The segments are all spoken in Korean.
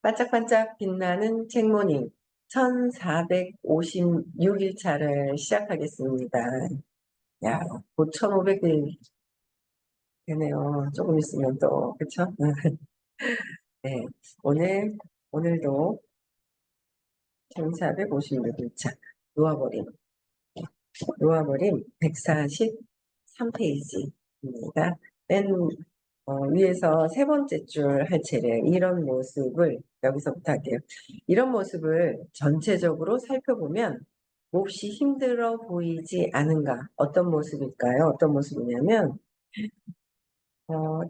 반짝반짝 빛나는 책모닝 1456일차를 시작하겠습니다. 야, 곧 1500일 되네요. 조금 있으면 또, 그쵸? 네. 오늘도 1456일차 놓아버림 143페이지입니다. 맨 위에서 세 번째 줄 할 차례 이런 모습을 여기서부터 할게요. 이런 모습을 전체적으로 살펴보면 몹시 힘들어 보이지 않은가? 어떤 모습일까요? 어떤 모습이냐면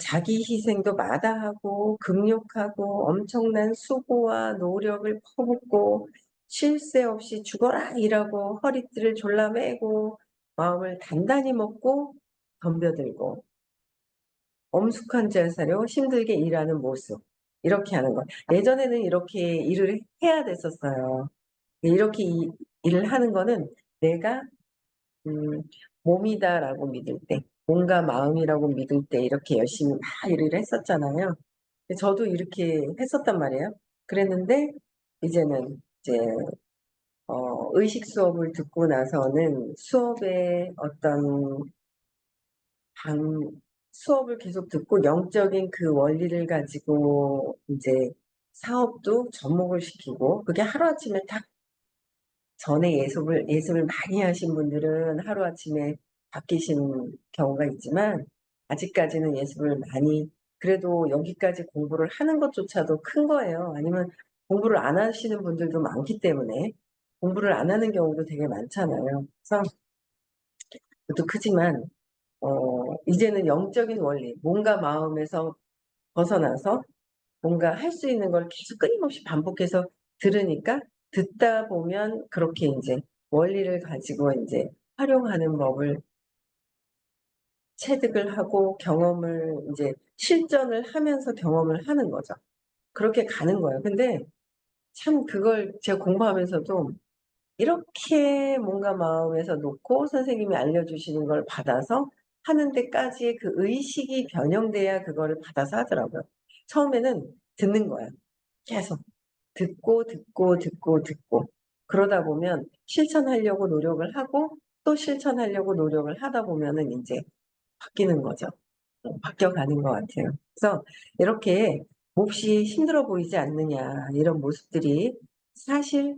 자기 희생도 마다하고 극력하고 엄청난 수고와 노력을 퍼붓고 쉴 새 없이 죽어라 일하고 허리띠를 졸라매고 마음을 단단히 먹고 덤벼들고 엄숙한 제사로 힘들게 일하는 모습 이렇게 하는 거. 예전에는 이렇게 일을 해야 됐었어요. 이렇게 일을 하는 거는 내가 음, 몸이다라고 믿을 때, 몸과 마음이라고 믿을 때 이렇게 열심히 막 일을 했었잖아요. 저도 이렇게 했었단 말이에요. 그랬는데 이제는 이제 의식 수업을 듣고 나서는 수업의 어떤 방 수업을 계속 듣고 영적인 그 원리를 가지고 이제 사업도 접목을 시키고 그게 하루아침에 딱 전에 예습을 많이 하신 분들은 하루아침에 바뀌신 경우가 있지만 아직까지는 예습을 많이 그래도 여기까지 공부를 하는 것조차도 큰 거예요. 아니면 공부를 안 하시는 분들도 많기 때문에 공부를 안 하는 경우도 되게 많잖아요. 그래서 그것도 크지만 이제는 영적인 원리, 몸과 마음에서 벗어나서 뭔가 할 수 있는 걸 계속 끊임없이 반복해서 들으니까 듣다 보면 그렇게 이제 원리를 가지고 이제 활용하는 법을 체득을 하고 경험을 이제 실전을 하면서 경험을 하는 거죠. 그렇게 가는 거예요. 근데 참 그걸 제가 공부하면서도 이렇게 뭔가 마음에서 놓고 선생님이 알려주시는 걸 받아서 하는 데까지의 그 의식이 변형돼야 그거를 받아서 하더라고요. 처음에는 듣는 거예요. 계속. 듣고. 그러다 보면 실천하려고 노력을 하고 또 실천하려고 노력을 하다 보면은 이제 바뀌는 거죠. 바뀌어가는 것 같아요. 그래서 이렇게 몹시 힘들어 보이지 않느냐 이런 모습들이 사실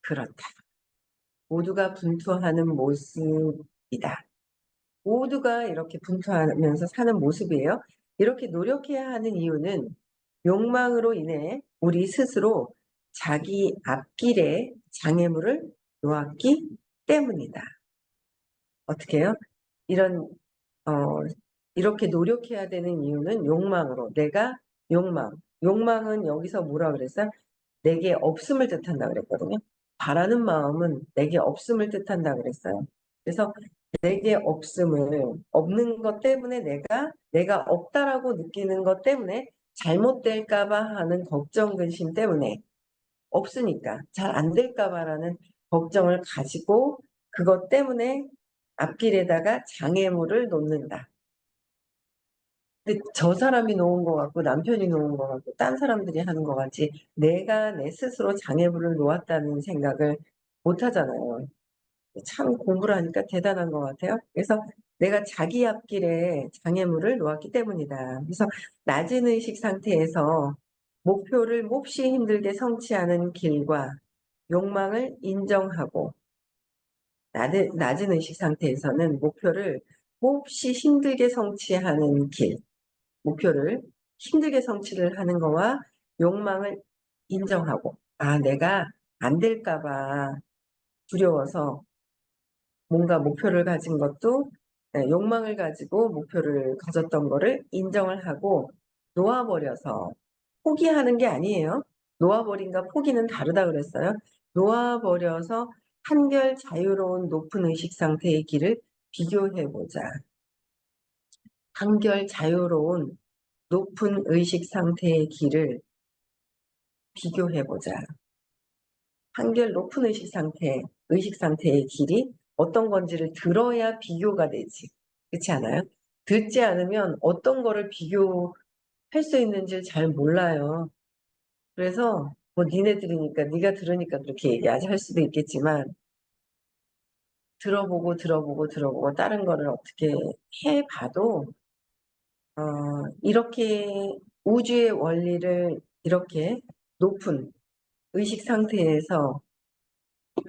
그렇다. 모두가 분투하는 모습이다. 모두가 이렇게 분투하면서 사는 모습이에요. 이렇게 노력해야 하는 이유는 욕망으로 인해 우리 스스로 자기 앞길에 장애물을 놓았기 때문이다. 어떻게 해요? 이런 어 이렇게 노력해야 되는 이유는 욕망으로 내가 욕망은 여기서 뭐라 그랬어요? 내게 없음을 뜻한다 그랬거든요. 바라는 마음은 내게 없음을 뜻한다 그랬어요. 그래서 내게 없는 것 때문에 내가 없다라고 느끼는 것 때문에 잘못될까 봐 하는 걱정, 근심 때문에 없으니까 잘 안 될까 봐라는 걱정을 가지고 그것 때문에 앞길에다가 장애물을 놓는다. 근데 저 사람이 놓은 것 같고 남편이 놓은 것 같고 딴 사람들이 하는 것 같지 내가 내 스스로 장애물을 놓았다는 생각을 못 하잖아요. 참 공부를 하니까 대단한 것 같아요. 그래서 내가 자기 앞길에 장애물을 놓았기 때문이다. 그래서 낮은 의식 상태에서 목표를 몹시 힘들게 성취하는 길과 욕망을 인정하고 낮은 의식 상태에서는 목표를 몹시 힘들게 성취하는 길, 목표를 힘들게 성취를 하는 거와 욕망을 인정하고 내가 안 될까 봐 두려워서 뭔가 목표를 가진 것도 욕망을 가지고 목표를 가졌던 거를 인정을 하고 놓아버려서 포기하는 게 아니에요. 놓아버린과 포기는 다르다 그랬어요. 놓아버려서 한결 자유로운 높은 의식 상태의 길을 비교해보자. 한결 자유로운 높은 의식 상태의 길을 비교해보자. 한결 높은 의식 상태의 길이 어떤 건지를 들어야 비교가 되지. 그렇지 않아요? 듣지 않으면 어떤 거를 비교할 수 있는지 잘 몰라요. 그래서 뭐 니네 들으니까 네가 들으니까 그렇게 얘기하지 할 수도 있겠지만 들어보고 다른 거를 어떻게 해봐도 이렇게 우주의 원리를 이렇게 높은 의식 상태에서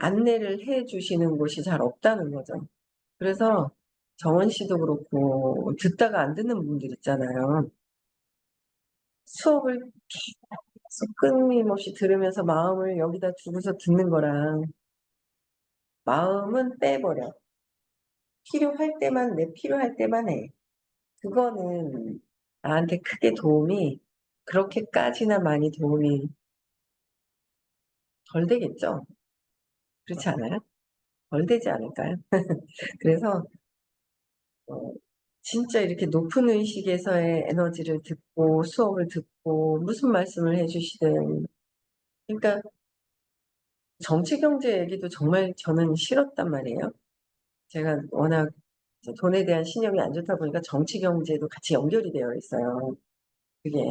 안내를 해 주시는 곳이 잘 없다는 거죠. 그래서 정원 씨도 그렇고 듣다가 안 듣는 분들 있잖아요. 수업을 계속 끊임없이 들으면서 마음을 여기다 두고서 듣는 거랑 마음은 빼버려. 필요할 때만 내 필요할 때만 해. 그거는 나한테 크게 도움이 그렇게까지나 많이 도움이 덜 되겠죠? 그렇지 않아요? 덜 되지 않을까요? 그래서 어, 진짜 이렇게 높은 의식에서의 에너지를 듣고 수업을 듣고 무슨 말씀을 해주시든 그러니까 정치 경제 얘기도 정말 저는 싫었단 말이에요. 제가 워낙 이제 돈에 대한 신념이 안 좋다 보니까 정치 경제도 같이 연결이 되어 있어요. 그게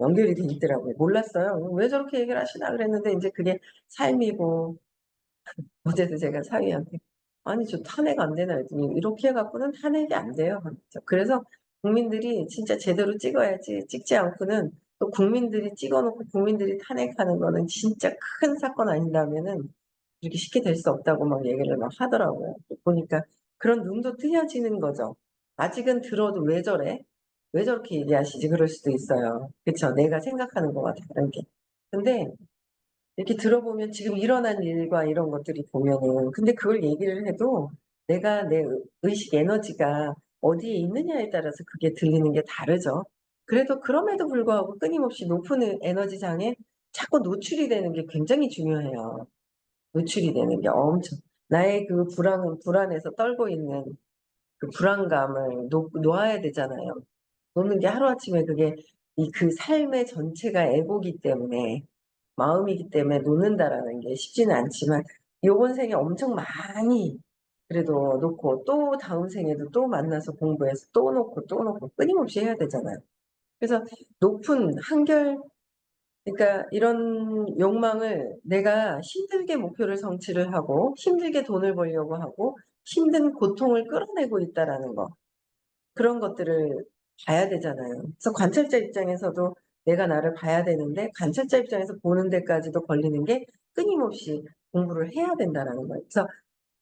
연결이 돼 있더라고요. 몰랐어요. 왜 저렇게 얘기를 하시나 그랬는데 이제 그게 삶이고 어제도 제가 사위한테 아니 저 탄핵 안 되나 했더니 이렇게 해갖고는 탄핵이 안 돼요. 그래서 국민들이 진짜 제대로 찍어야지 찍지 않고는 또 국민들이 찍어놓고 국민들이 탄핵하는 거는 진짜 큰 사건 아닌다면은 이렇게 쉽게 될 수 없다고 막 얘기를 막 하더라고요. 보니까 그런 눈도 뜨여지는 거죠. 아직은 들어도 왜 저래? 왜 저렇게 얘기하시지? 그럴 수도 있어요. 그쵸? 내가 생각하는 거와 다른 게. 근데 이렇게 들어보면 지금 일어난 일과 이런 것들이 보면은 근데 그걸 얘기를 해도 내가 내 의식 에너지가 어디에 있느냐에 따라서 그게 들리는 게 다르죠. 그래도 그럼에도 불구하고 끊임없이 높은 에너지장에 자꾸 노출이 되는 게 굉장히 중요해요. 노출이 되는 게 엄청 나의 그 불안에서 떨고 있는 그 불안감을 놓아야 되잖아요. 놓는 게 하루아침에 그게 그 삶의 전체가 에고기 때문에 마음이기 때문에 놓는다라는 게 쉽지는 않지만 요번 생에 엄청 많이 그래도 놓고 또 다음 생에도 또 만나서 공부해서 또 놓고 끊임없이 해야 되잖아요. 그래서 높은 한결 그러니까 이런 욕망을 내가 힘들게 목표를 성취를 하고 힘들게 돈을 벌려고 하고 힘든 고통을 끌어내고 있다라는 거. 그런 것들을 봐야 되잖아요. 그래서 관찰자 입장에서도 내가 나를 봐야 되는데 관찰자 입장에서 보는 데까지도 걸리는 게 끊임없이 공부를 해야 된다라는 거예요. 그래서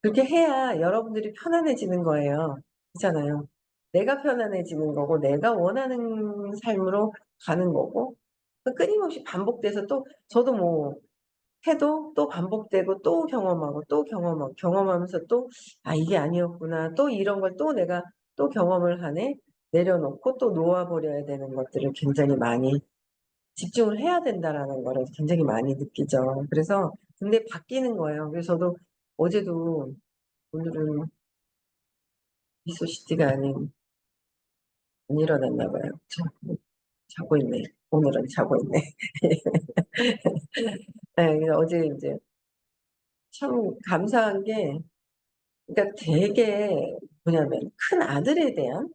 그렇게 해야 여러분들이 편안해지는 거예요. 그렇잖아요. 내가 편안해지는 거고 내가 원하는 삶으로 가는 거고 끊임없이 반복돼서 또 저도 뭐 해도 또 반복되고 또 경험하고 또 경험하고 경험하면서 또 '아 이게 아니었구나. 또 이런 걸 또 내가 또 경험을 하네.' 내려놓고 또 놓아 버려야 되는 것들을 굉장히 많이 집중을 해야 된다라는 거를 굉장히 많이 느끼죠. 그래서 근데 바뀌는 거예요. 그래서 저도 어제도 오늘은 미소시티가 아닌 안 일어났나 봐요. 자고 있네. 오늘은 자고 있네. 예. 그래서 어제 인제 참 감사한 게 그러니까 되게 뭐냐면 큰아들에 대한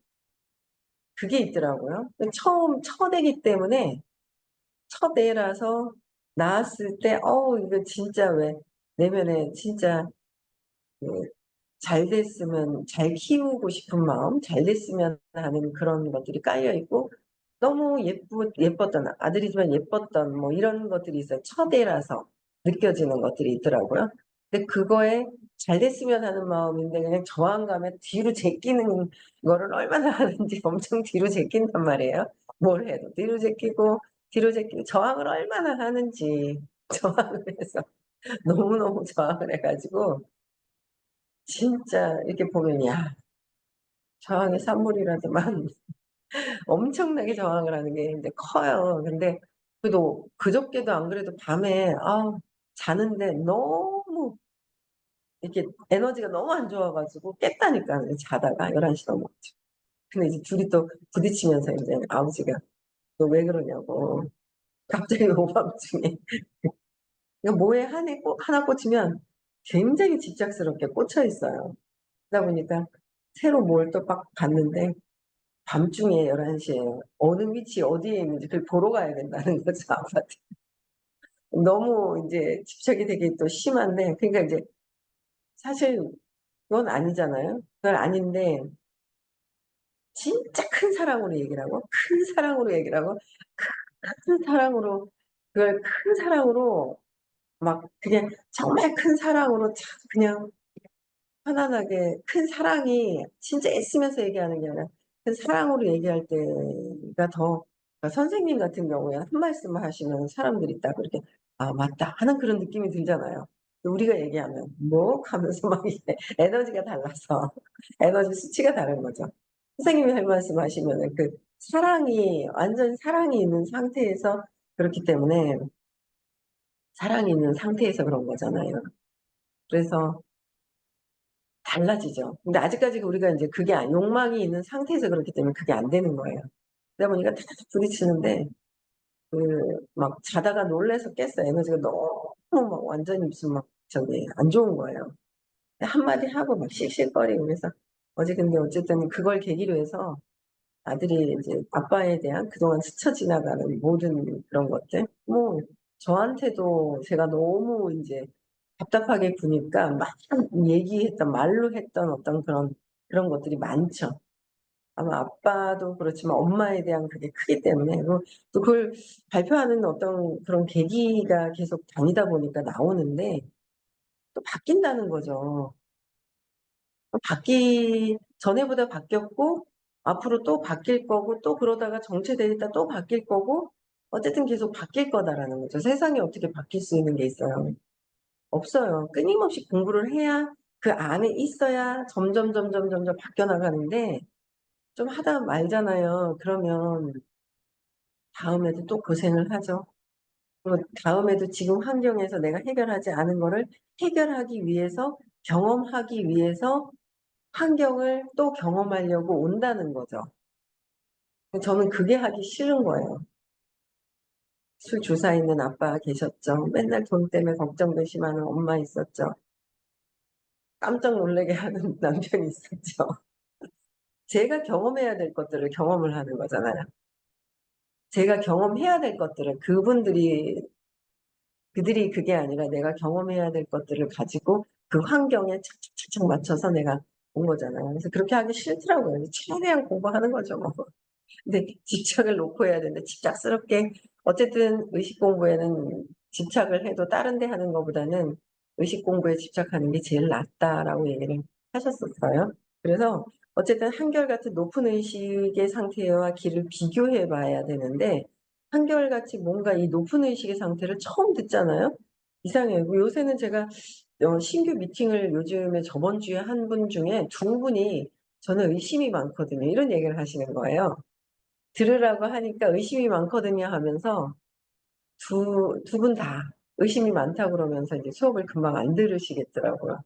그게 있더라고요. 처음 첫 애기 때문에 첫 애라서 낳았을 때 어우 이거 진짜 왜 내면에 진짜 그 잘 됐으면 잘 키우고 싶은 마음, 잘 됐으면 하는 그런 것들이 깔려 있고 너무 예뻤던 아들이지만 예뻤던 뭐 이런 것들이 있어요. 첫 애라서 느껴지는 것들이 있더라고요. 근데 그거에 잘 됐으면 하는 마음인데 그냥 저항감에 뒤로 제끼는 거를 얼마나 하는지 엄청 뒤로 제낀단 말이에요. 뭘 해도 뒤로 제끼고 저항을 얼마나 하는지 저항을 해서 너무너무 저항을 해 가지고 진짜 이렇게 보면 '야 저항의 산물이라더만.' 엄청나게 저항을 하는 게 인제 커요. 근데 그래도 그저께도 안 그래도 밤에 자는데 너무 이렇게 에너지가 너무 안 좋아 가지고 깼다니까요 자다가 11시 넘어가지고. 근데 이제 둘이 또 부딪히면서 인제 아버지가 "너 왜 그러냐."고 갑자기 오밤중에 이거 뭐에 하나 꽂히면 굉장히 집착스럽게 꽂혀 있어요. 그러다 보니까 새로 뭘 또 막 봤는데 밤중에 11 시에 어느 위치에 어디에 있는지 그걸 보러 가야 된다는 거죠, 아파트. 너무 이제 집착이 되게 또 심한데, 그러니까 이제 사실 그건 아니잖아요. 그건 아닌데 진짜 큰 사랑으로 얘기를 하고 큰 사랑으로 얘기를 하고 큰 사랑으로, 그걸 큰 사랑으로 막 그냥 정말 큰 사랑으로 참 그냥 편안하게, 큰 사랑이 진짜 애쓰면서 얘기하는 게 아니라 큰 사랑으로 얘기할 때가 더, 그러니까 선생님 같은 경우에 한 말씀을 하시면 사람들이 딱 그렇게 '아 맞다.' 하는 그런 느낌이 들잖아요. 우리가 얘기하면 "뭐?" 하면서 막 이게 에너지가 달라서 에너지 수치가 다른 거죠. 선생님이 할 말씀하시면은 그 사랑이, 완전 사랑이 있는 상태에서 그렇기 때문에, 사랑이 있는 상태에서 그런 거잖아요. 그래서 달라지죠. 근데 아직까지 우리가 인제 그게 욕망이 있는 상태에서 그렇기 때문에 그게 안 되는 거예요. 그러다 보니까 탁탁탁 부딪히는데 막 자다가 놀라서 깼어요. 에너지가 너무 막 완전히 무슨 막 저기 안 좋은 거예요. 한마디 하고 막 씩씩거리고. 그래서 어제 근데 어쨌든 그걸 계기로 해서 아들이 이제 아빠에 대한 그동안 스쳐 지나가는 모든 그런 것들, 뭐 저한테도 제가 너무 인제 답답하게 구니까 막 얘기했던, 말로 했던 어떤 그런 것들이 많죠. 아마 아빠도 그렇지만 엄마에 대한 그게 크기 때문에, 또 그걸 발표하는 어떤 그런 계기가 계속 다니다 보니까 나오는데 또 바뀐다는 거죠. 전에보다 바뀌었고 앞으로 또 바뀔 거고, 또 그러다가 정체되겠다 또 바뀔 거고, 어쨌든 계속 바뀔 거다라는 거죠. 세상에 어떻게 바뀔 수 있는 게 있어요? 없어요. 끊임없이 공부를 해야, 그 안에 있어야 점점 바뀌어 나가는데, 좀 하다 말잖아요. 그러면 다음에도 또 고생을 하죠. 그리고 다음에도 지금 환경에서 내가 해결하지 않은 거를 해결하기 위해서, 경험하기 위해서 환경을 또 경험하려고 온다는 거죠. 저는 그게 하기 싫은 거예요. 술 주사 있는 아빠 계셨죠. 맨날 돈 때문에 걱정되시면은 엄마 있었죠. 깜짝 놀라게 하는 남편이 있었죠. 제가 경험해야 될 것들을 경험을 하는 거잖아요. 제가 경험해야 될 것들을, 그들이 그게 아니라 내가 경험해야 될 것들을 가지고 그 환경에 착착착착 맞춰서 내가 온 거잖아요. 그래서 그렇게 하기 싫더라고요. 최대한 공부하는 거죠 뭐. 근데 집착을 놓고 해야 되는데, 집착스럽게 어쨌든 의식 공부에는 집착을 해도 다른 데 하는 것보다는 의식 공부에 집착하는 게 제일 낫다라고 얘기를 하셨었어요. 그래서 어쨌든 한결같은 높은 의식의 상태와 길을 비교해 봐야 되는데, 한결같이 뭔가 이 높은 의식의 상태를 처음 듣잖아요. 이상해요. 요새는 제가 신규 미팅을 요즘에 저번 주에 한 분 중에 두 분이 "저는 의심이 많거든요." 이런 얘기를 하시는 거예요. 들으라고 하니까 "의심이 많거든요." 하면서 두 분 다 의심이 많다고 그러면서 이제 수업을 금방 안 들으시겠더라고요.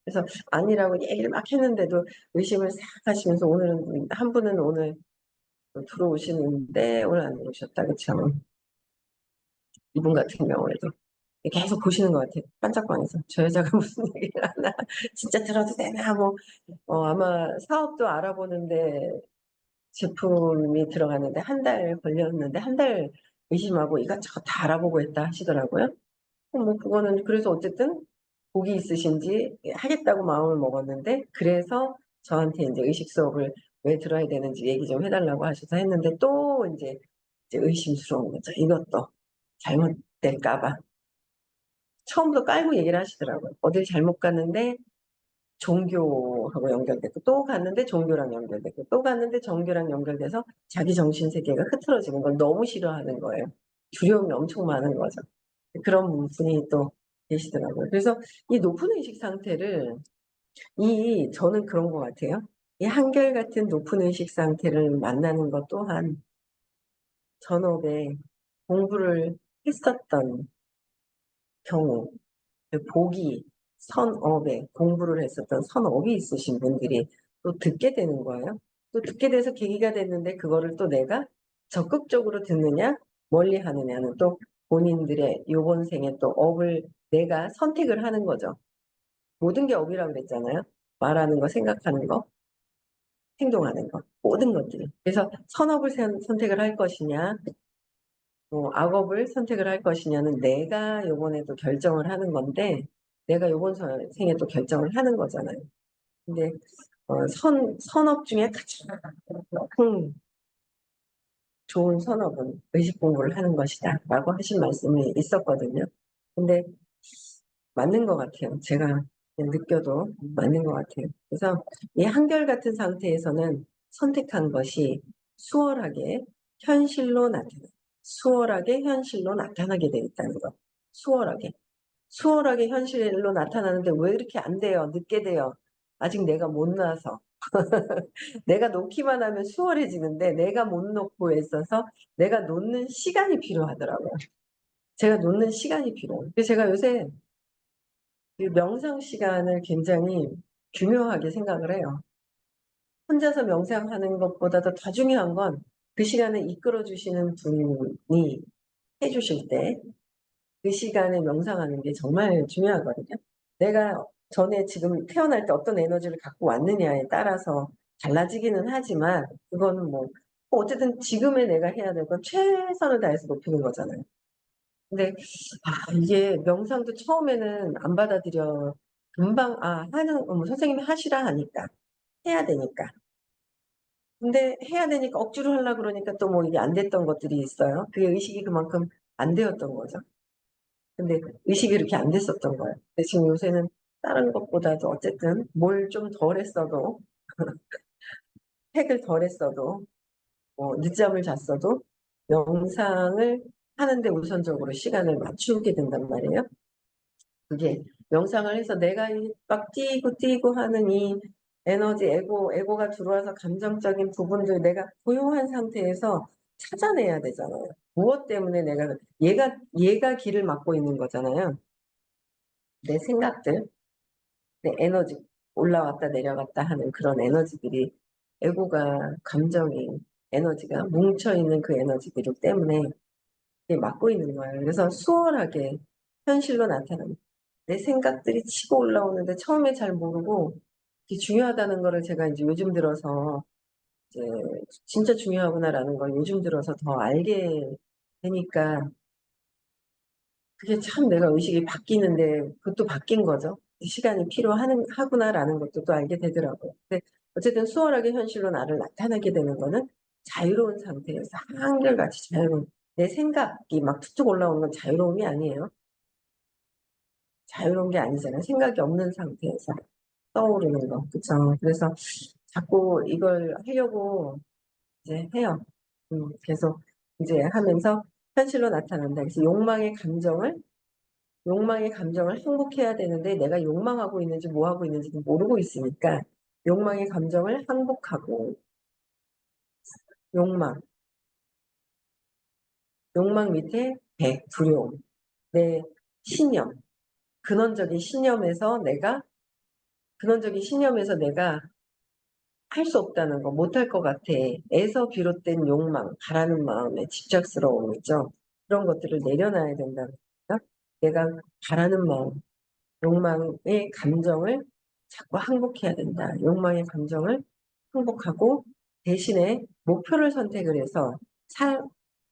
그래서 아니라고 얘기를 막 했는데도 의심을 싹 하시면서, 오늘은 한 분은 오늘 또 들어오시는데 오늘 안 들어오셨다. 그쵸. 이분 같은 경우에도 계속 보시는 것 같아요, 깜짝방에서. '저 여자가 무슨 얘기를 하나. 진짜 들어도 되나.' 뭐 아마 사업도 알아보는데 제품이 들어갔는데 한 달 걸렸는데, 한 달 의심하고 이것저것 다 알아보고 했다 하시더라고요. 뭐 그거는, 그래서 어쨌든 복이 있으신지 하겠다고 마음을 먹었는데, 그래서 저한테 인제 의식 수업을 왜 들어야 되는지 얘기 좀 해 달라고 하셔서 했는데, 또 이제 의심스러운 거죠. 이것도 잘못될까 봐. 처음부터 깔고 얘기를 하시더라고요. 어딜 잘못 갔는데 종교하고 연결됐고, 또 갔는데 종교랑 연결됐고, 또 갔는데 종교랑 연결돼서 자기 정신 세계가 흐트러지는 걸 너무 싫어하는 거예요. 두려움이 엄청 많은 거죠. 그런 분이 또 계시더라고요. 그래서 이 높은 의식 상태를, 저는 그런 것 같아요. 이 한결같은 높은 의식 상태를 만나는 것 또한, 전업에 공부를 했었던 경우, 복이, 선업에 공부를 했었던 선업이 있으신 분들이 또 듣게 되는 거예요. 또 듣게 돼서 계기가 됐는데, 그거를 또 내가 적극적으로 듣느냐 멀리 하느냐는 또 본인들의 요번 생에 또 업을 내가 선택을 하는 거죠. 모든 게 업이라고 그랬잖아요. 말하는 거, 생각하는 거, 행동하는 거, 모든 것들이. 그래서 선업을 선택을 할 것이냐, 뭐 악업을 선택을 할 것이냐는 내가 요번에도 결정을 하는 건데, 내가 요번 생에 또 결정을 하는 거잖아요. 근데 선업 중에 가장 좋은 선업은 의식 공부를 하는 것이다 라고 하신 말씀이 있었거든요. 근데 맞는 것 같아요. 제가 느껴도 맞는 것 같아요. 그래서 이 한결같은 상태에서는 선택한 것이 수월하게 현실로 수월하게 현실로 나타나게 돼 있다는 거. 수월하게. 수월하게 현실로 나타나는데 왜 이렇게 안 돼요? 늦게 돼요. 아직 내가 못 나서. 내가 놓기만 하면 수월해지는데 내가 못 놓고 있어서 내가 놓는 시간이 필요하더라고요. 제가 놓는 시간이 필요해요. 그래서 제가 요새 그 명상 시간을 굉장히 중요하게 생각을 해요. 혼자서 명상하는 것보다도 더 중요한 건 그 시간을 이끌어 주시는 분이 해주실 때 그 시간에 명상하는 게 정말 중요하거든요. 내가 전에 지금 태어날 때 어떤 에너지를 갖고 왔느냐에 따라서 달라지기는 하지만 그거는 뭐 어쨌든 지금의 내가 해야 될 건 최선을 다해서 높이는 거잖아요. 근데 이게 명상도 처음에는 안 받아들여 금방 선생님이 하시라 하니까 해야 되니까. 근데 해야 되니까 억지로 하려고 그러니까 또 뭐 이게 안 됐던 것들이 있어요. 그게 의식이 그만큼 안 되었던 거죠. 근데 의식이 이렇게 안 됐었던 거예요. 근데 지금 요새는 다른 것보다도 어쨌든 뭘 좀 덜 했어도 팩을 덜 했어도 뭐 늦잠을 잤어도 명상을 하는데 우선적으로 시간을 맞추게 된단 말이에요. 그게 명상을 해서 내가 막 뛰고 하는 이 에너지, 에고가 들어와서 감정적인 부분들 내가 고요한 상태에서 찾아내야 되잖아요. 무엇 때문에 얘가 길을 막고 있는 거잖아요. 내 생각들, 내 에너지, 올라왔다 내려갔다 하는 그런 에너지들이 에고가 감정이 에너지가 뭉쳐있는 그 에너지들 때문에 이게 막고 있는 거예요. 그래서 수월하게 현실로 나타납니다. 내 생각들이 치고 올라오는데 처음에 잘 모르고 이게 중요하다는 거를 제가 이제 요즘 들어서 이제 진짜 중요하구나라는 걸 요즘 들어서 더 알게 되니까 그게 참 내가 의식이 바뀌는데 그것도 바뀐 거죠. 시간이 하구나라는 것도 또 알게 되더라고요. 근데 어쨌든 수월하게 현실로 나를 나타나게 되는 거는 자유로운 상태에서 한결같이 자유로운 내 생각이 막 툭툭 올라오는 건 자유로움이 아니에요. 자유로운 게 아니잖아요. 생각이 없는 상태에서 떠오르는 거. 그쵸? 그래서 자꾸 이걸 하려고 이제 해요. 계속 이제 하면서 현실로 나타난다. 그래서 욕망의 감정을 항복해야 되는데 내가 욕망하고 있는지 뭐 하고 있는지도 모르고 있으니까 욕망의 감정을 항복하고 욕망, 욕망 밑에 두려움, 내 신념, 근원적인 신념에서 내가 할 수 없다는 거, 못할 것 같아. 에서 비롯된 욕망, 바라는 마음의 집착스러움이죠. 그런 것들을 내려놔야 된다는 거죠. 내가 바라는 마음, 욕망의 감정을 자꾸 항복해야 된다. 욕망의 감정을 항복하고 대신에 목표를 선택을 해서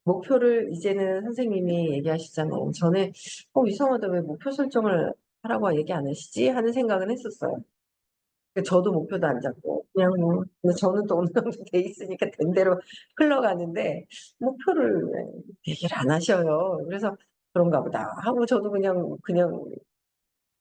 목표를 이제는 선생님이 얘기하시잖아요. 전에 이상하다. 왜 목표 설정을 하라고 얘기 안 하시지? 하는 생각은 했었어요. 저도 목표도 안 잡고 그냥 뭐 근데 저는 또 어느 정도 돼 있으니까 된 대로 흘러가는데 목표를 왜 얘기를 안 하셔요. 그래서 '그런가 보다.' 하고 저도 그냥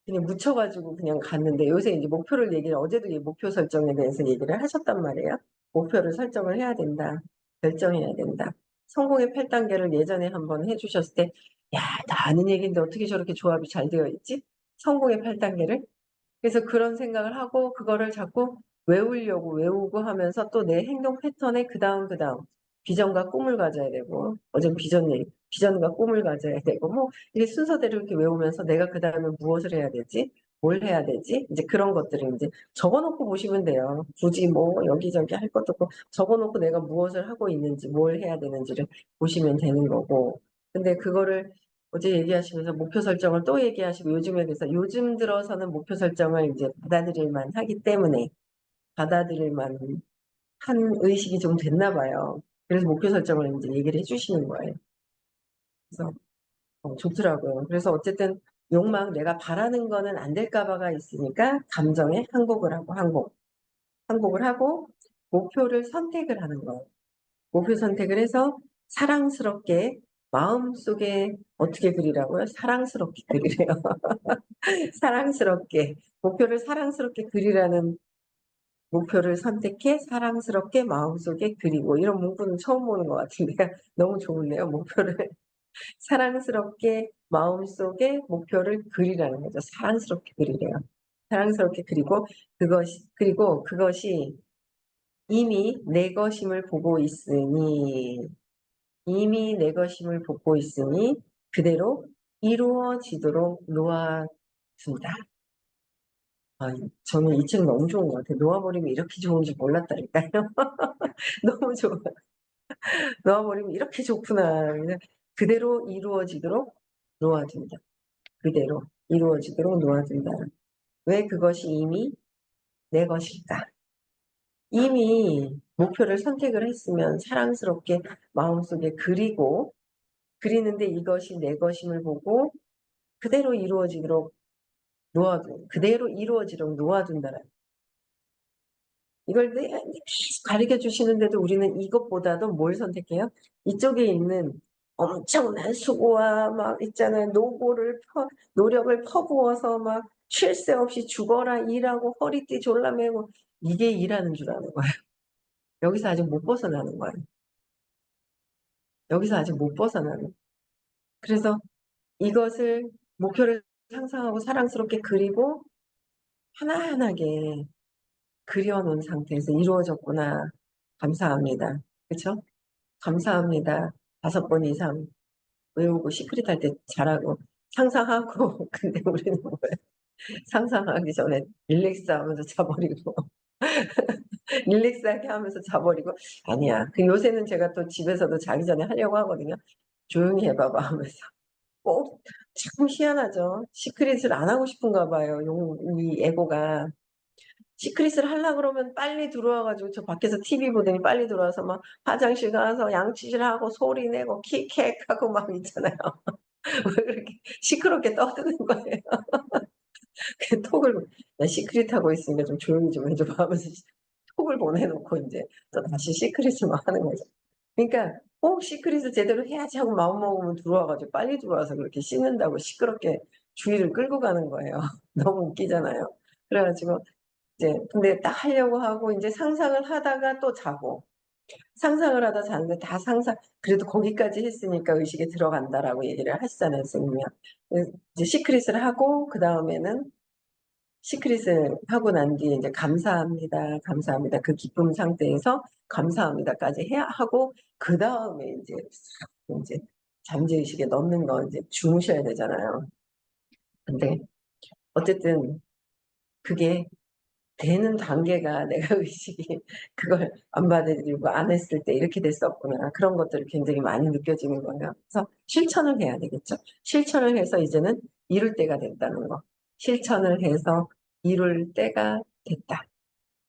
묻혀 가지고 그냥 갔는데 요새 이제 목표를 얘기를 어제도 이 목표 설정에 대해서 얘기를 하셨단 말이에요. "목표를 설정을 해야 된다. 결정해야 된다." 성공의 8 단계를 예전에 한번 해 주셨을 때 '야 나 아는 얘기인데 어떻게 저렇게 조합이 잘 되어 있지?' 성공의 8 단계를. 그래서 그런 생각을 하고 그거를 자꾸 외우고 하면서 또 내 행동 패턴에 그다음 비전과 꿈을 가져야 되고 어제는 비전과 꿈을 가져야 되고 뭐 이게 순서대로 이렇게 외우면서 내가 그다음에 무엇을 해야 되지? 뭘 해야 되지? 이제 그런 것들을 인제 적어 놓고 보시면 돼요. 굳이 뭐 여기저기 할 것도 없고 적어 놓고 내가 무엇을 하고 있는지 뭘 해야 되는지를 보시면 되는 거고. 근데 그거를 어제 얘기하시면서 목표 설정을 또 얘기하시고 요즘에 그래서 요즘 들어서는 목표 설정을 이제 받아들일 만하기 때문에 받아들일 만한 의식이 좀 됐나 봐요. 그래서 목표 설정을 인제 얘기를 해 주시는 거예요. 그래서 좋더라고요. 그래서 어쨌든 욕망, 내가 바라는 거는 안 될까 봐가 있으니까 감정에 항복을 하고 항복을 하고 목표를 선택을 하는 거예요. 목표 선택을 해서 사랑스럽게 마음속에 어떻게 그리라고요? 사랑스럽게 그리래요. 사랑스럽게 목표를 사랑스럽게 그리라는 목표를 선택해 사랑스럽게 마음속에 그리고 이런 문구는 처음 보는 것 같은데요. 너무 좋은데요. 목표를 사랑스럽게 마음속에 목표를 그리라는 거죠. 사랑스럽게 그리래요. 사랑스럽게 그리고 그것이 이미 내 것임을 보고 있으니 이미 내 것임을 보고 있으니 그대로 이루어지도록 놓아준다. 아, 저는 이 책 너무 좋은 것 같아요. 놓아버리면 이렇게 좋은지 몰랐다니까요. 너무 좋아요. 놓아버리면 이렇게 좋구나. 그냥 그대로 이루어지도록 놓아준다. 그대로 이루어지도록 놓아준다. 왜 그것이 이미 내 것일까? 이미 목표를 선택을 했으면 사랑스럽게 마음속에 그리는데 이것이 내 것임을 보고 그대로 이루어지도록 그대로 이루어지도록 놓아둔다는 이걸 계속 가르쳐 주시는데도 우리는 이것보다도 뭘 선택해요? 이쪽에 있는 엄청난 수고와 막 있잖아요. 노력을 퍼부어서 막 쉴 새 없이 죽어라 일하고 허리띠 졸라매고 이게 일하는 줄 아는 거예요. 여기서 아직 못 벗어나는 거예요. 여기서 아직 못 벗어나는. 그래서 이것을 목표를 상상하고 사랑스럽게 그리고 하나하나게 그려놓은 상태에서 이루어졌구나. 감사합니다. 그쵸? 감사합니다. 5번 이상 외우고 시크릿 할 때 잘하고 상상하고 근데 우리는 뭐예요? 상상하기 전에 릴렉스 하면서 자버리고 릴렉스하게 하면서 자버리고 아니야. 그 요새는 제가 또 집에서도 자기 전에 하려고 하거든요. 조용히 해봐봐 하면서 꼭 참 희한하죠. 시크릿을 안 하고 싶은가 봐요. 이 에고가. 시크릿을 하려고 그러면 빨리 들어와가지고 저 밖에서 TV 보더니 빨리 들어와서 막 화장실 가서 양치질하고 소리 내고 킥킥하고 막 있잖아요. 왜 그렇게 시끄럽게 떠드는 거예요. 그 톡을 나 시크릿 하고 있으니까 좀 조용히 좀 해줘 봐 하면서 톡을 보내놓고 이제 또 다시 시크릿을 막 하는 거죠. 그러니까 꼭 시크릿을 제대로 해야지 하고 마음먹으면 들어와가지고 빨리 들어와서 그렇게 씻는다고 시끄럽게 주의를 끌고 가는 거예요. 너무 웃기잖아요. 그래가지고 이제 근데 딱 하려고 하고 이제 상상을 하다가 또 자고 상상을 하다 자는데 다 그래도 거기까지 했으니까 의식에 들어간다라고 얘기를 하시잖아요, 선생님이. 이제 시크릿을 하고 그 다음에는 시크릿을 하고 난 뒤에 이제 감사합니다, 감사합니다. 그 기쁨 상태에서 감사합니다까지 해야 하고 그 다음에 이제 잠재의식에 넣는 거 이제 주무셔야 되잖아요. 근데 어쨌든 그게 되는 단계가 내가 의식이 그걸 안 받아들이고 안 했을 때 이렇게 됐었구나. 그런 것들을 굉장히 많이 느껴지는 거예요. 그래서 실천을 해야 되겠죠. 실천을 해서 이제는 이룰 때가 됐다는 거. 실천을 해서 이룰 때가 됐다.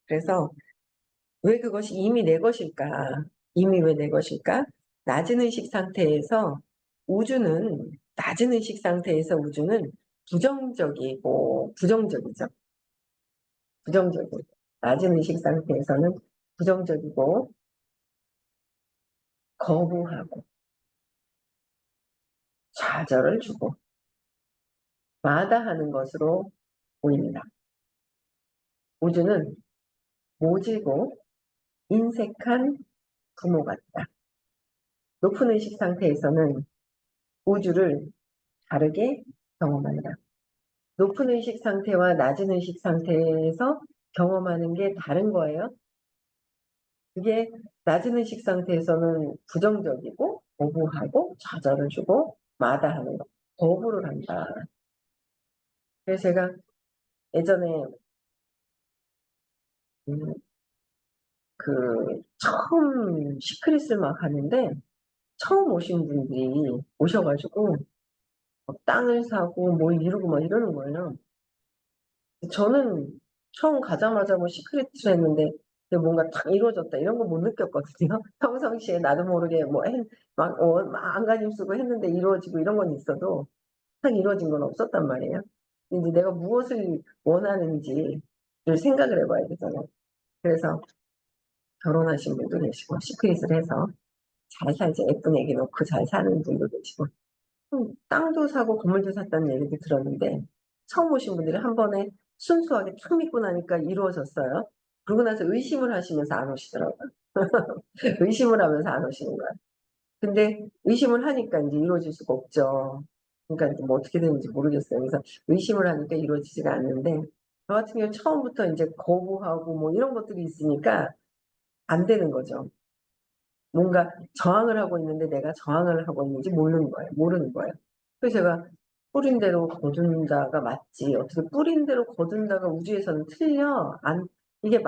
그래서 왜 그것이 이미 내 것일까? 이미 왜 내 것일까? 낮은 의식 상태에서 낮은 의식 상태에서 우주는 부정적이죠. 부정적이고 낮은 의식 상태에서는 부정적이고 거부하고 좌절을 주고 마다하는 것으로 보입니다. 우주는 모지고 인색한 부모 같다. 높은 의식 상태에서는 우주를 다르게 경험한다. 높은 의식 상태와 낮은 의식 상태에서 경험하는 게 다른 거예요. 그게 낮은 의식 상태에서는 부정적이고 거부하고 좌절을 주고 마다하는 거, 거부를 한다. 그래서 제가 예전에 음, 처음 시크릿을 막 하는데 처음 오신 분들이 오셔가지고 땅을 사고 뭘 이루고 막 이러는 거예요. 저는 처음 가자마자 뭐 시크릿을 했는데 근데 뭔가 탁 이루어졌다 이런 거 못 느꼈거든요. 평상시에 나도 모르게 뭐 막 안간힘 쓰고 했는데 이루어지고 이런 건 있어도 딱 이루어진 건 없었단 말이에요. 이제 내가 무엇을 원하는지를 생각을 해봐야 되잖아요. 그래서 결혼하신 분도 계시고 시크릿을 해서 잘 살지 예쁜 애기 놓고 잘 사는 분도 계시고 땅도 사고 건물도 샀다는 얘기도 들었는데 처음 오신 분들이 한 번에 순수하게 탁 믿고 나니까 이루어졌어요. 그러고 나서 의심을 하시면서 안 오시더라고요. 의심을 하면서 안 오시는 거예요. 근데 의심을 하니까 이제 이루어질 수가 없죠. 그러니까 이제 뭐 어떻게 되는지 모르겠어요. 그래서 의심을 하니까 이루어지지가 않는데 저 같은 경우 처음부터 이제 거부하고 뭐 이런 것들이 있으니까 안 되는 거죠. 뭔가 저항을 하고 있는데 내가 저항을 하고 있는지 모르는 거예요. 그래서 제가 뿌린 대로 거둔다가 맞지. 어떻게 뿌린 대로 거둔다가 우주에서는 틀려. 이게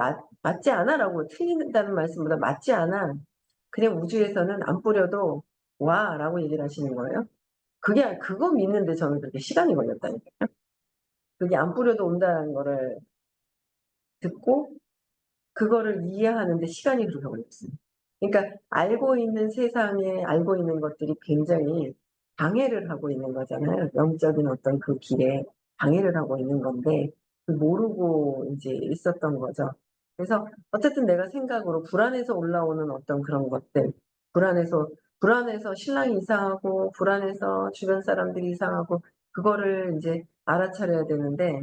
맞지 않아라고 틀린다는 말씀보다 맞지 않아. 그냥 우주에서는 안 뿌려도 와라고 얘기를 하시는 거예요. 그거 믿는데 저는 그렇게 시간이 걸렸다니까요. 그게 안 뿌려도 온다는 거를 듣고 그거를 이해하는데 시간이 그렇게 걸렸어요. 그러니까 알고 있는 세상에 알고 있는 것들이 굉장히 방해를 하고 있는 거잖아요. 영적인 어떤 그 길에 방해를 하고 있는 건데 모르고 이제 있었던 거죠. 그래서 어쨌든 내가 생각으로 불안해서 올라오는 어떤 그런 것들, 불안해서 불안해서 신랑이 이상하고 불안해서 주변 사람들이 이상하고 그거를 이제 알아차려야 되는데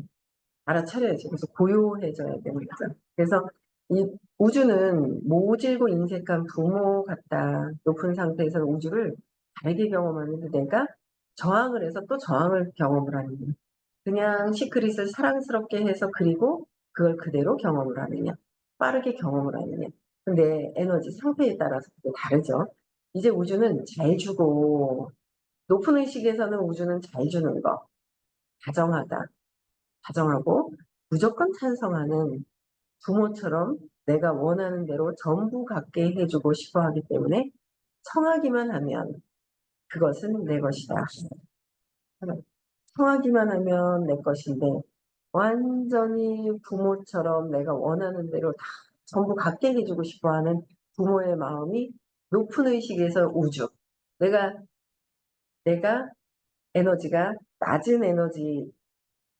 알아차려야지. 그래서 고요해져야 되는 거죠. 그래서 이 우주는 모질고 인색한 부모 같다. 높은 상태에서 우주를 다르게 경험하는데 내가 저항을 해서 또 저항을 경험을 하는 거예요. 그냥 시크릿을 사랑스럽게 해서 그리고 그걸 그대로 경험을 하느냐, 빠르게 경험을 하느냐. 근데 에너지 상태에 따라서 그게 다르죠. 이제 우주는 잘 주고 높은 의식에서는 우주는 잘 주는 거, 다정하다. 다정하고 무조건 찬성하는 부모처럼 내가 원하는 대로 전부 갖게 해주고 싶어 하기 때문에 청하기만 하면 그것은 내 것이다. 청하기만 하면 내 것인데 완전히 부모처럼 내가 원하는 대로 다 전부 갖게 해주고 싶어 하는 부모의 마음이 높은 의식에서 우주. 내가, 내가 에너지가 낮은 에너지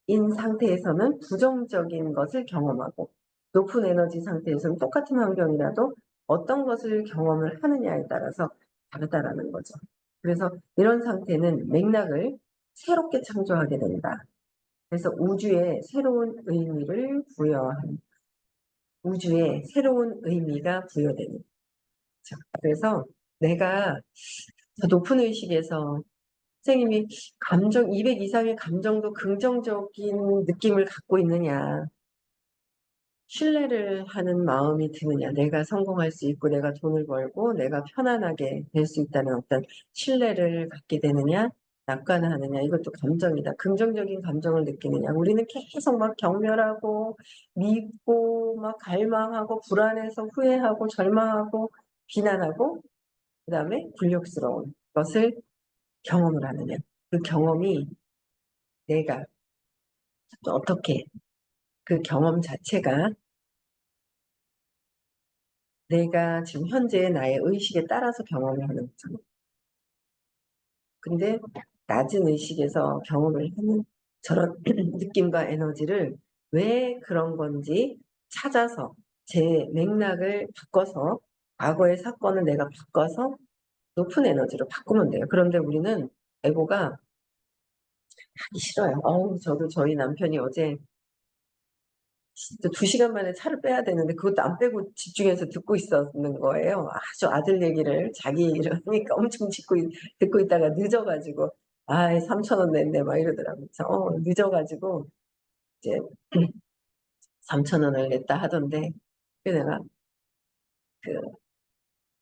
인 상태에서는 부정적인 것을 경험하고 높은 에너지 상태에서는 똑같은 환경이라도 어떤 것을 경험을 하느냐에 따라서 다르다라는 거죠. 그래서 이런 상태는 맥락을 새롭게 창조하게 된다. 그래서 우주에 새로운 의미를 부여한 우주에 새로운 의미가 부여되는 거죠. 그래서 내가 높은 의식에서 선생님이 감정 200 이상의 감정도 긍정적인 느낌을 갖고 있느냐. 신뢰를 하는 마음이 드느냐. 내가 성공할 수 있고 내가 돈을 벌고 내가 편안하게 될 수 있다는 어떤 신뢰를 갖게 되느냐. 낙관하느냐. 이것도 감정이다. 긍정적인 감정을 느끼느냐. 우리는 계속 막 경멸하고 믿고 막 갈망하고 불안해서 후회하고 절망하고 비난하고 그다음에 굴욕스러운 것을 경험을 하느냐. 그 경험이 내가 어떻게 그 경험 자체가 내가 지금 현재의 나의 의식에 따라서 경험을 하는 거죠. 근데 낮은 의식에서 경험을 하는 저런 느낌과 에너지를 왜 그런 건지 찾아서 제 맥락을 바꿔서 과거의 사건을 내가 바꿔서 높은 에너지로 바꾸면 돼요. 그런데 우리는 에고가 하기 싫어요. 저도 저희 남편이 어제 진짜 2시간 만에 차를 빼야 되는데 그것도 안 빼고 집중해서 듣고 있었는 거예요. 아주 아들 얘기를 자기 얘기를 하니까 엄청 듣고 있다가 늦어 가지고 "아이 3,000원 냈네." 막 이러더라고요. 그래서 늦어 가지고 이제 3,000원을 냈다 하던데 그래서 내가 그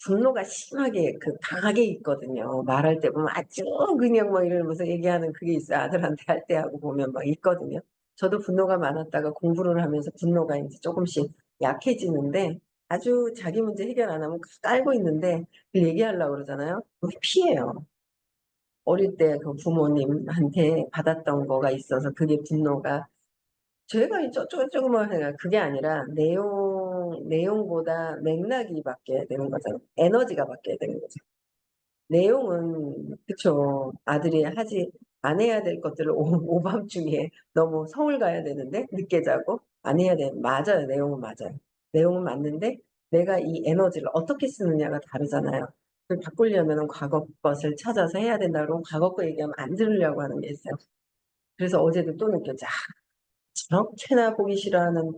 분노가 심하게 강하게 있거든요. 말할 때 보면 아주 그냥 막 이러면서 얘기하는 그게 있어요. 아들한테 할 때하고 보면 막 있거든요. 저도 분노가 많았다가 공부를 하면서 분노가 인제 쪼금씩 약해지는데 아주 자기 문제 해결 안 하면 깔고 있는데 그걸 얘기하려고 그러잖아요. 그걸 피해요. 어릴 때 그 부모님한테 받았던 거가 있어서 그게 분노가 제가 이 어쩌고저쩌고 뭐 그게 아니라 내용 내용보다 맥락이 바뀌어야 되는 거잖아요. 에너지가 바뀌어야 되는 거죠. 내용은 그쵸. 아들이 하지 안 해야 될 것들을 오밤중에 너무 서울 가야 되는데 늦게 자고 안 해야 돼. 맞아요. 내용은 맞아요. 내용은 맞는데 내가 이 에너지를 어떻게 쓰느냐가 다르잖아요. 그걸 바꾸려면 과거 것을 찾아서 해야 된다 그러고 과거 거 얘기하면 안 들으려고 하는 게 있어요. 그래서 어제도 또 느꼈죠. 아, 저렇게나 보기 싫어하는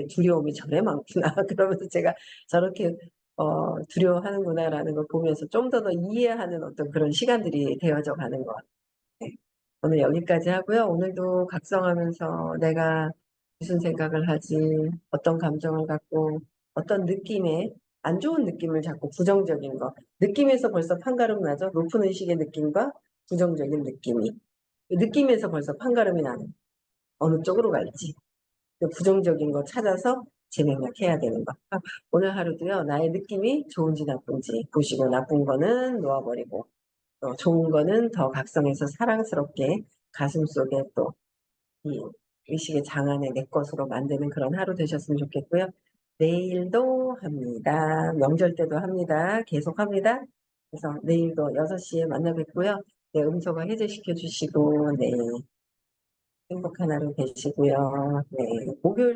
두려움이 저래 많구나. 그러면서 제가 저렇게 두려워하는구나라는 걸 보면서 좀 더 이해하는 어떤 그런 시간들이 되어져 가는 것 같아요. 네. 오늘 여기까지 하고요. 오늘도 각성하면서 내가 무슨 생각을 하지, 어떤 감정을 갖고, 어떤 느낌에, 안 좋은 느낌을 자꾸 부정적인 거. 느낌에서 벌써 판가름 나죠? 높은 의식의 느낌과 부정적인 느낌이. 느낌에서 벌써 판가름이 나는. 어느 쪽으로 갈지. 그 부정적인 거 찾아서 재생각해야 되는 거. 오늘 하루도요, 나의 느낌이 좋은지 나쁜지 보시고 나쁜 거는 놓아버리고 좋은 거는 더 각성해서 사랑스럽게 가슴속에 또 이 의식의 장안에 내 것으로 만드는 그런 하루 되셨으면 좋겠고요. 내일도 합니다. 명절 때도 합니다. 계속 합니다. 그래서 내일도 6시에 만나 뵙고요. 네, 음소거 해제시켜 주시고, 네, 행복한 하루 되시고요. 네, 목요일 날